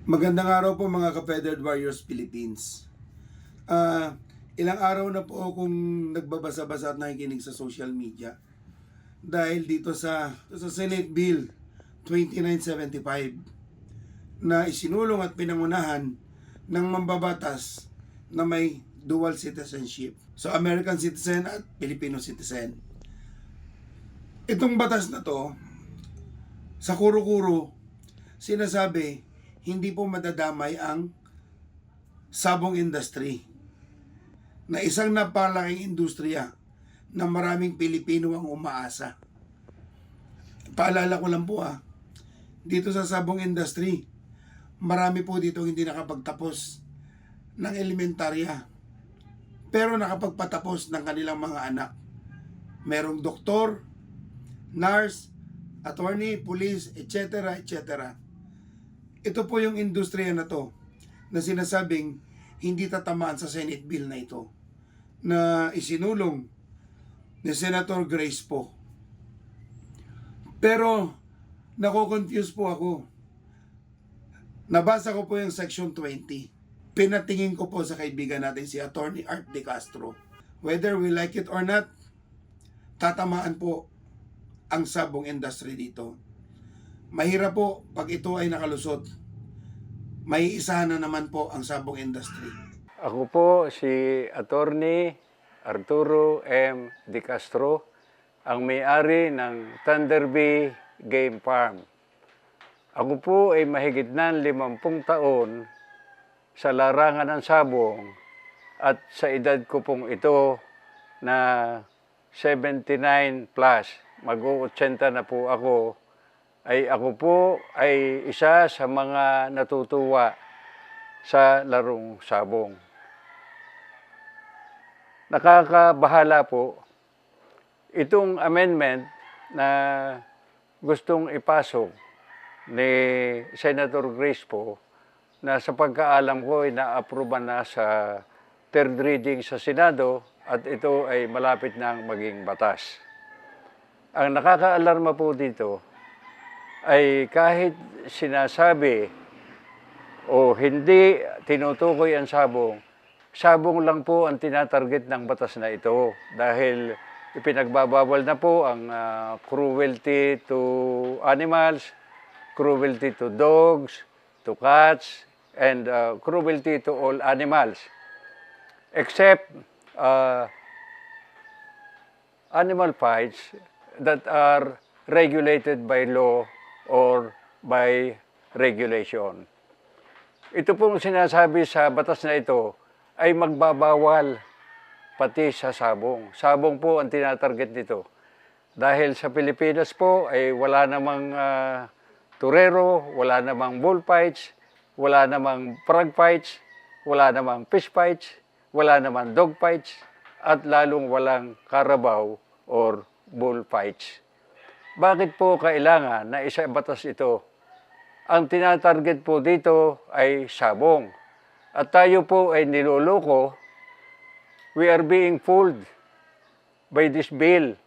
Magandang araw po mga ka-Feathered Warriors Philippines. Ilang araw na po akong nagbabasa-basa at nakikinig sa social media dahil dito sa Senate Bill 2975 na isinulong at pinangunahan ng mambabatas na may dual citizenship. So American citizen at Filipino citizen. Itong batas na to, sa kuro-kuro, sinasabi hindi po madadamay ang sabong industry na isang napakalaking industriya na maraming Pilipino ang umaasa. Paalala ko lang po dito sa sabong industry, marami po dito hindi nakapagtapos ng elementarya pero nakapagpatapos ng kanilang mga anak. Merong doktor, nurse, attorney, police, etc. etc. Ito po yung industriya na to na sinasabing hindi tatamaan sa Senate Bill na ito na isinulong ni Senator Grace po. Pero nako-confuse po ako. Nabasa ko po yung Section 20. Pinatingin ko po sa kaibigan natin si Attorney Art De Castro. Whether we like it or not, tatamaan po ang sabong industry dito. Mahirap po pag ito ay nakalusot. May isa na naman po ang sabong industry. Ako po si Attorney Arturo M. De Castro, ang may-ari ng Thunder Bay Game Farm. Ako po ay mahigit na 50 taon sa larangan ng sabong at sa edad ko pong ito na 79 plus, mag-80 na po ako, ay ako po ay isa sa mga natutuwa sa larong sabong. Nakakabahala po itong amendment na gustong ipasok ni Senator Grace po na sa pagkaalam ko ay na-aproba na sa third reading sa Senado at ito ay malapit nang maging batas. Ang nakakaalarma po dito ay kahit sinasabi o hindi tinutukoy ang sabong, sabong lang po ang tinatarget ng batas na ito dahil ipinagbabawal na po ang cruelty to animals, cruelty to dogs, to cats, and cruelty to all animals. Except animal fights that are regulated by law or by regulation. Ito pong sinasabi sa batas na ito ay magbabawal pati sa sabong. Sabong po ang tinatarget nito. Dahil sa Pilipinas po ay wala namang turero, wala namang bullfights, wala namang frog fights, wala namang fish fights, wala namang dog fights, at lalong walang karabaw or bullfights. Bakit po kailangan na isa batas ito? Ang tinatarget po dito ay sabong. At tayo po ay niloloko. We are being fooled by this bill.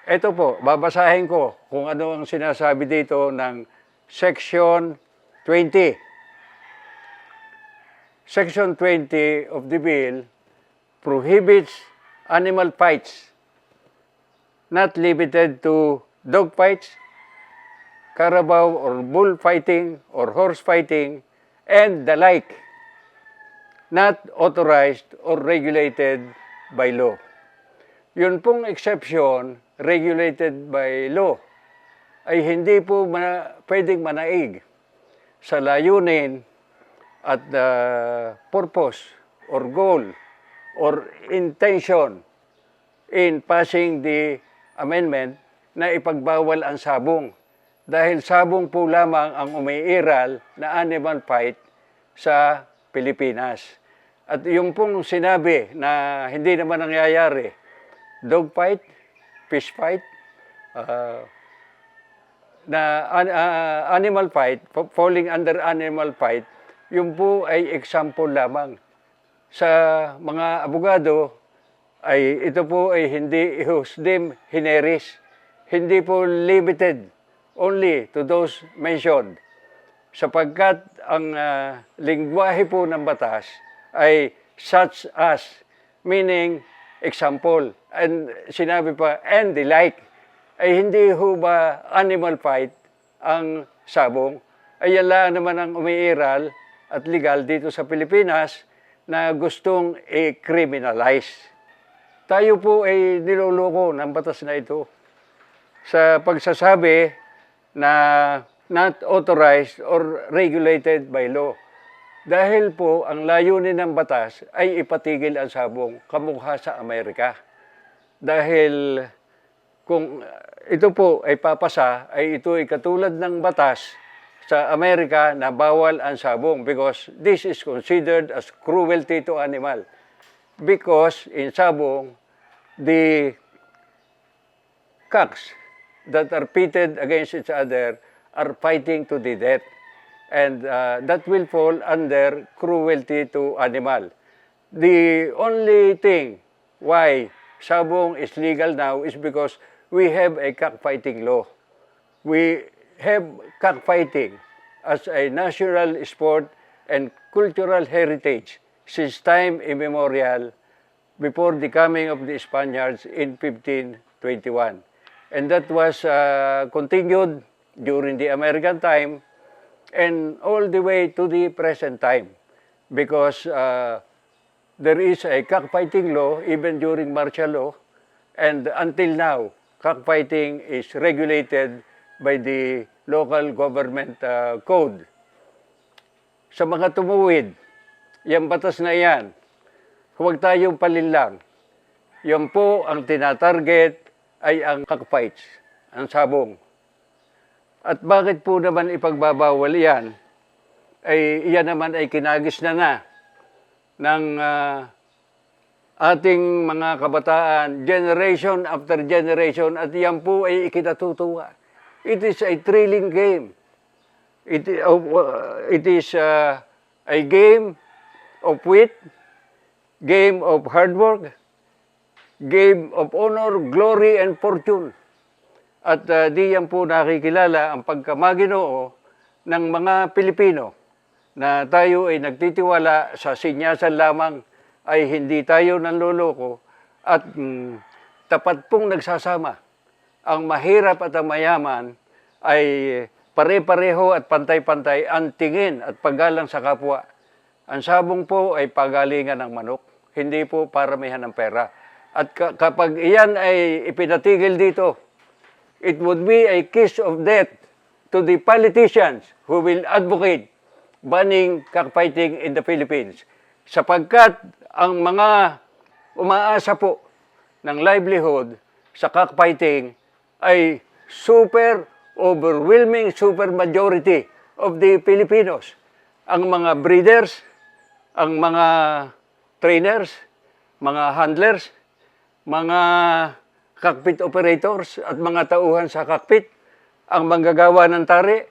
Ito po, babasahin ko kung ano ang sinasabi dito ng Section 20. Section 20 of the bill prohibits animal fights not limited to dog fights, carabao or bull fighting or horse fighting, and the like, not authorized or regulated by law. Yun pong exception, regulated by law, ay hindi po pwedeng manaig sa layunin at the purpose or goal or intention in passing the amendment na ipagbawal ang sabong. Dahil sabong po lamang ang umiiral na animal fight sa Pilipinas. At yung pong sinabi na hindi naman nangyayari, dog fight, fish fight, animal fight, falling under animal fight, yung po ay example lamang. Sa mga abogado, ay ito po ay hindi ihusdim generis. Hindi po limited only to those mentioned sapagkat ang lingwahe po ng batas ay such as, meaning example, and sinabi pa, and the like, ay hindi ho ba animal fight ang sabong? Ay yan lang naman ang umiiral at legal dito sa Pilipinas na gustong i-criminalize. Tayo po ay niloloko ng batas na ito sa pagsasabi na not authorized or regulated by law. Dahil po, ang layunin ng batas ay ipatigil ang sabong kamukha sa Amerika. Dahil kung ito po ay papasa, ay ito ay katulad ng batas sa Amerika na bawal ang sabong because this is considered as cruelty to animal. Because in sabong, the cocks that are pitted against each other are fighting to the death. And that will fall under cruelty to animal. The only thing why sabong is legal now is because we have a cockfighting law. We have cockfighting as a national sport and cultural heritage since time immemorial before the coming of the Spaniards in 1521. And that was continued during the American time and all the way to the present time because there is a cockfighting law even during martial law, and until now cockfighting is regulated by the local government code. Sa mga tumuwid, yung batas na yan, huwag tayong palinlang. Yan po ang tinatarget ay ang cockfights, ang sabong. At bakit po naman ipagbabawal yan? Ay iyan naman ay kinagis na ng ating mga kabataan, generation after generation, at yan po ay ikinatutuwa. It is a thrilling game. It is a game of wit, game of hard work, game of honor, glory, and fortune. At di yan po nakikilala ang pagkamaginoo ng mga Pilipino na tayo ay nagtitiwala sa sinyasan lamang ay hindi tayo nanloloko at tapat pong nagsasama. Ang mahirap at ang mayaman ay pare-pareho at pantay-pantay ang tingin at paggalang sa kapwa. Ang sabong po ay pagalingan ng manok, hindi po paramihan ng pera. At kapag iyan ay ipinatigil dito, it would be a kiss of death to the politicians who will advocate banning cockfighting in the Philippines. Sapagkat ang mga umaasa po ng livelihood sa cockfighting ay overwhelming super majority of the Filipinos. Ang mga breeders, ang mga trainers, mga handlers, mga cockpit operators at mga tauhan sa cockpit, ang manggagawa ng tari,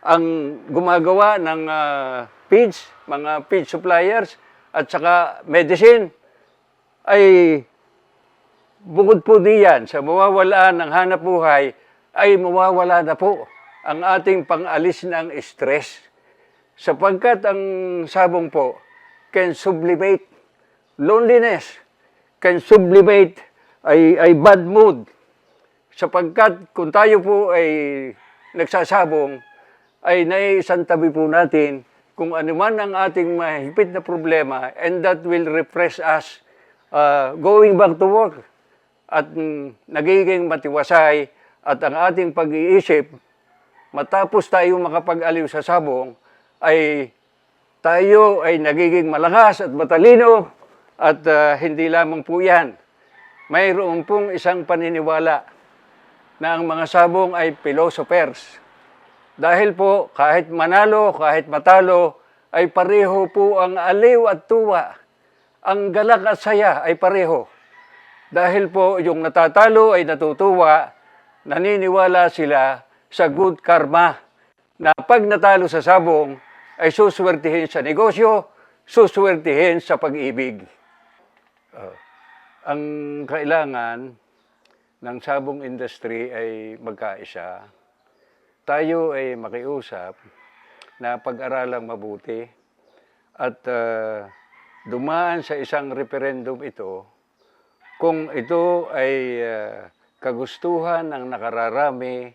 ang gumagawa ng feeds, mga feed suppliers, at saka medicine, ay bukod po diyan sa mawawalaan ng hanap buhay, ay mawawala na po ang ating pang-alis ng stress. Sapagkat ang sabong po can sublimate loneliness, can sublimate ay bad mood. Sapagkat kung tayo po ay nagsasabong, ay naiisang tabi po natin kung ano man ang ating mahigpit na problema, and that will refresh us going back to work. At nagiging matiwasay at ang ating pag-iisip, matapos tayo makapag-aliw sa sabong, ay tayo ay nagiging malakas at matalino at hindi lamang po yan. Mayroon pong isang paniniwala na ang mga sabong ay philosophers. Dahil po kahit manalo, kahit matalo, ay pareho po ang aliw at tuwa. Ang galak at saya ay pareho. Dahil po yung natatalo ay natutuwa, naniniwala sila sa good karma na pag natalo sa sabong ay suswertihin sa negosyo, suswertihin sa pag-ibig. Ang kailangan ng sabong industry ay magkaisa. Tayo ay makiusap na pag-aralang mabuti at dumaan sa isang referendum ito kung ito ay kagustuhan ng nakararami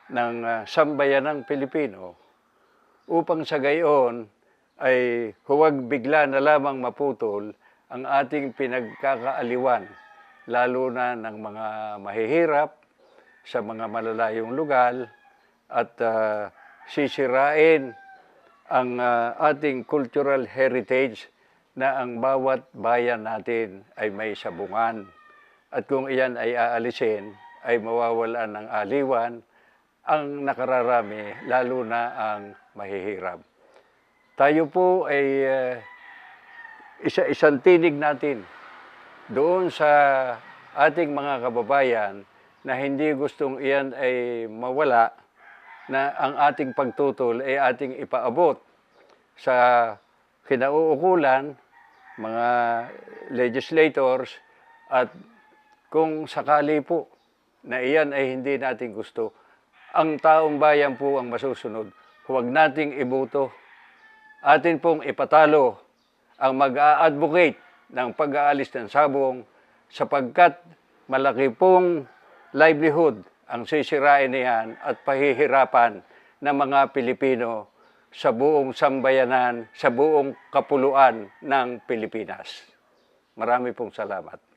ng sambayanang Pilipino upang sa gayon ay huwag bigla na lamang maputol ang ating pinagkakaaliwan, lalo na ng mga mahihirap sa mga malalayong lugar at sisirain ang ating cultural heritage na ang bawat bayan natin ay may sabungan. At kung iyan ay aalisin, ay mawawalan ng aliwan ang nakararami, lalo na ang mahihirap. Tayo po ay isa-isang tinig natin doon sa ating mga kababayan na hindi gustong iyan ay mawala, na ang ating pagtutol ay ating ipaabot sa kinauukulan, mga legislators, at kung sakali po na iyan ay hindi natin gusto, ang taong bayan po ang masusunod. Huwag nating iboto. Atin pong ipatalo ang mag-a-advocate ng pag-aalis ng sabong sapagkat malaki pong livelihood ang sisirain niyan at pahihirapan ng mga Pilipino sa buong sambayanan, sa buong kapuluan ng Pilipinas. Marami pong salamat.